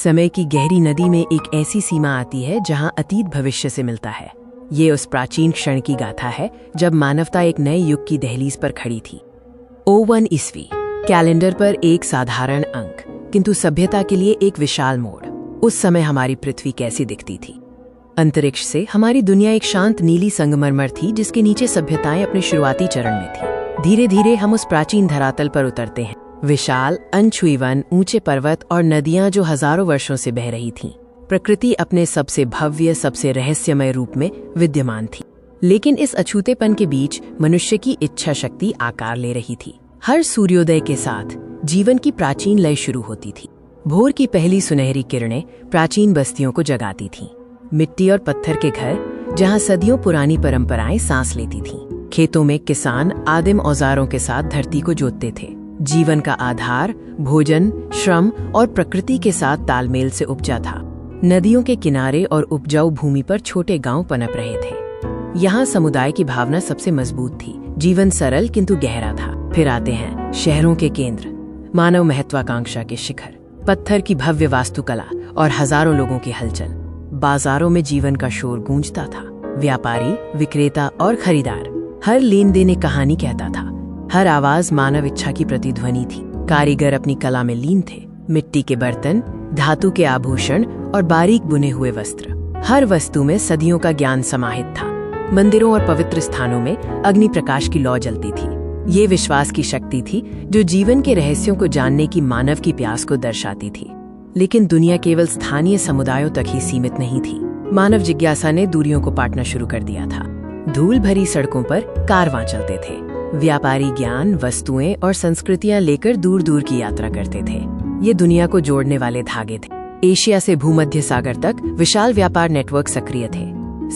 समय की गहरी नदी में एक ऐसी सीमा आती है जहां अतीत भविष्य से मिलता है। ये उस प्राचीन क्षण की गाथा है जब मानवता एक नए युग की दहलीज पर खड़ी थी। O1 ईस्वी कैलेंडर पर एक साधारण अंक, किंतु सभ्यता के लिए एक विशाल मोड़। उस समय हमारी पृथ्वी कैसी दिखती थी? अंतरिक्ष से हमारी दुनिया एक शांत नीली संगमरमर थी जिसके नीचे सभ्यताएं अपने शुरुआती चरण में थी। धीरे धीरे हम उस प्राचीन धरातल पर उतरते हैं। विशाल अनछुई वन, ऊंचे पर्वत और नदियां जो हजारों वर्षों से बह रही थीं। प्रकृति अपने सबसे भव्य, सबसे रहस्यमय रूप में विद्यमान थी। लेकिन इस अछूतेपन के बीच मनुष्य की इच्छा शक्ति आकार ले रही थी। हर सूर्योदय के साथ जीवन की प्राचीन लय शुरू होती थी। भोर की पहली सुनहरी किरणें प्राचीन बस्तियों को जगाती थीं। मिट्टी और पत्थर के घर जहां सदियों पुरानी परंपराएं सांस लेती थीं। खेतों में किसान आदिम औजारों के साथ धरती को जोतते थे। जीवन का आधार भोजन, श्रम और प्रकृति के साथ तालमेल से उपजा था। नदियों के किनारे और उपजाऊ भूमि पर छोटे गांव पनप रहे थे। यहाँ समुदाय की भावना सबसे मजबूत थी। जीवन सरल किंतु गहरा था। फिर आते हैं शहरों के केंद्र, मानव महत्वाकांक्षा के शिखर, पत्थर की भव्य वास्तुकला और हजारों लोगों की हलचल। बाजारों में जीवन का शोर गूंजता था। व्यापारी, विक्रेता और खरीदार, हर लेन देन एक कहानी कहता था। हर आवाज मानव इच्छा की प्रतिध्वनि थी। कारीगर अपनी कला में लीन थे। मिट्टी के बर्तन, धातु के आभूषण और बारीक बुने हुए वस्त्र, हर वस्तु में सदियों का ज्ञान समाहित था। मंदिरों और पवित्र स्थानों में अग्नि प्रकाश की लौ जलती थी। ये विश्वास की शक्ति थी जो जीवन के रहस्यों को जानने की मानव की प्यास को दर्शाती थी। लेकिन दुनिया केवल स्थानीय समुदायों तक ही सीमित नहीं थी। मानव जिज्ञासा ने दूरियों को पाटना शुरू कर दिया था। धूल भरी सड़कों पर कारवां चलते थे। व्यापारी ज्ञान, वस्तुएं और संस्कृतियां लेकर दूर दूर की यात्रा करते थे। ये दुनिया को जोड़ने वाले धागे थे। एशिया से भूमध्य सागर तक विशाल व्यापार नेटवर्क सक्रिय थे।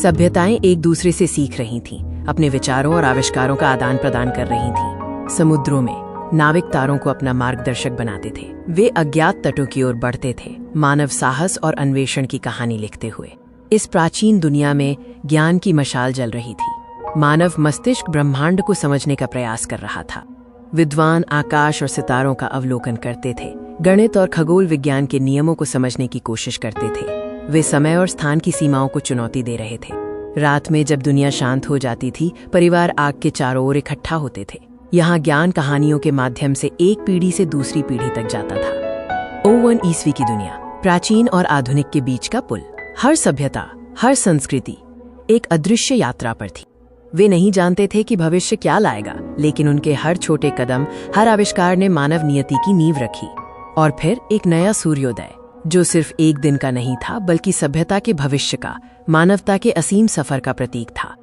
सभ्यताएं एक दूसरे से सीख रही थीं, अपने विचारों और आविष्कारों का आदान प्रदान कर रही थीं। समुद्रों में नाविक तारों को अपना मार्गदर्शक बनाते थे। वे अज्ञात तटों की ओर बढ़ते थे, मानव साहस और अन्वेषण की कहानी लिखते हुए। इस प्राचीन दुनिया में ज्ञान की मशाल जल रही थी। मानव मस्तिष्क ब्रह्मांड को समझने का प्रयास कर रहा था। विद्वान आकाश और सितारों का अवलोकन करते थे, गणित और खगोल विज्ञान के नियमों को समझने की कोशिश करते थे। वे समय और स्थान की सीमाओं को चुनौती दे रहे थे। रात में जब दुनिया शांत हो जाती थी, परिवार आग के चारों ओर इकट्ठा होते थे। यहाँ ज्ञान कहानियों के माध्यम से एक पीढ़ी से दूसरी पीढ़ी तक जाता था। O1 ईस्वी की दुनिया, प्राचीन और आधुनिक के बीच का पुल। हर सभ्यता, हर संस्कृति एक अदृश्य यात्रा पर थी। वे नहीं जानते थे कि भविष्य क्या लाएगा, लेकिन उनके हर छोटे कदम, हर आविष्कार ने मानव नियति की नींव रखी। और फिर एक नया सूर्योदय, जो सिर्फ एक दिन का नहीं था, बल्कि सभ्यता के भविष्य का, मानवता के असीम सफर का प्रतीक था।